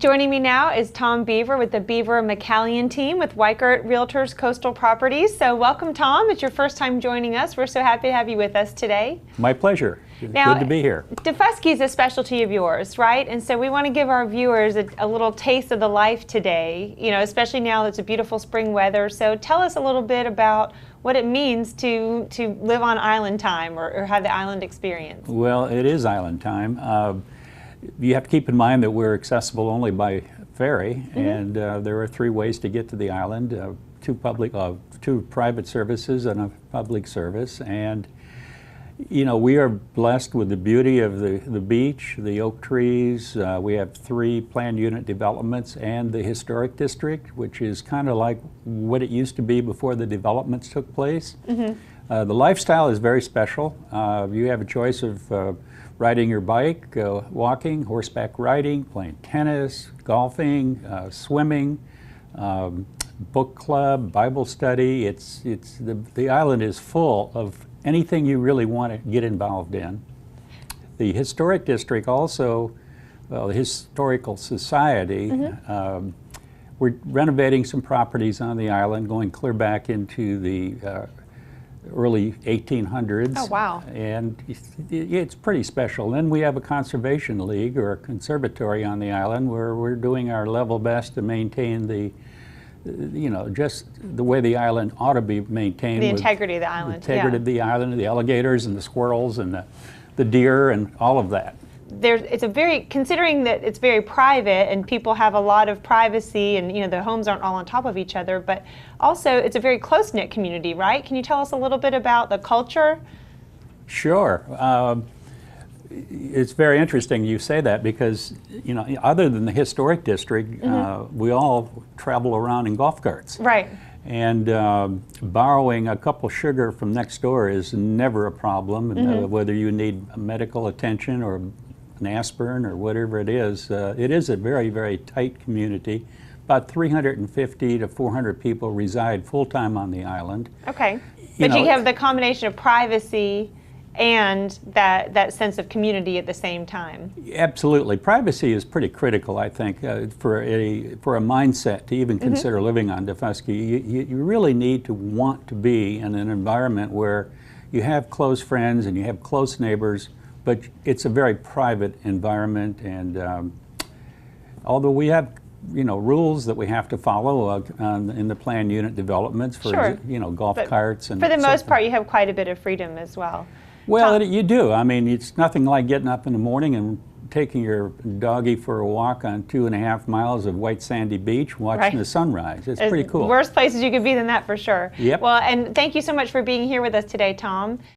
Joining me now is Tom Beavor with the Beavor McCallion team with Weichert Realtors Coastal Properties. So welcome, Tom. It's your first time joining us. We're so happy to have you with us today. My pleasure. Now, good to be here. Defusky is a specialty of yours, right? And so we want to give our viewers a little taste of the life today, you know, especially now that it's a beautiful spring weather. So tell us a little bit about what it means to live on island time or have the island experience. Well, it is island time. You have to keep in mind that we're accessible only by ferry, and there are 3 ways to get to the island: two private services and a public service. And you know, we are blessed with the beauty of the beach, the oak trees. We have 3 planned unit developments and the historic district, which is kind of like what it used to be before the developments took place. The lifestyle is very special. You have a choice of riding your bike, walking, horseback riding, playing tennis, golfing, swimming, book club, Bible study. The island is full of anything you really want to get involved in. The historic district also, the Historical Society, we're renovating some properties on the island, going clear back into the early 1800s. Oh, wow. And it's pretty special. Then we have a conservation league or a conservatory on the island where we're doing our level best to maintain you know, just the way the island ought to be maintained. The integrity of the island. The integrity of the island, the alligators and the squirrels and the deer and all of that. Considering that it's very private and people have a lot of privacy and, you know, the homes aren't all on top of each other, but also it's a very close-knit community, right? Can you tell us a little bit about the culture? Sure. It's very interesting you say that because, you know, other than the historic district, we all travel around in golf carts. Right. And borrowing a cup of sugar from next door is never a problem, whether you need medical attention or an aspirin or whatever it is. It is a very, very tight community. About 350 to 400 people reside full-time on the island. Okay. But you have the combination of privacy and that sense of community at the same time. Absolutely. Privacy is pretty critical, I think, for a mindset to even consider living on Defusky. You really need to want to be in an environment where you have close friends and you have close neighbors, but it's a very private environment. And although we have, you know, rules that we have to follow in the planned unit developments for, you know, golf carts and for the most part, you have quite a bit of freedom as well. Well, you do. I mean, it's nothing like getting up in the morning and taking your doggy for a walk on 2.5 miles of white sandy beach, watching the sunrise. It's pretty cool. Worse places you could be than that, for sure. Yep. Well, and thank you so much for being here with us today, Tom.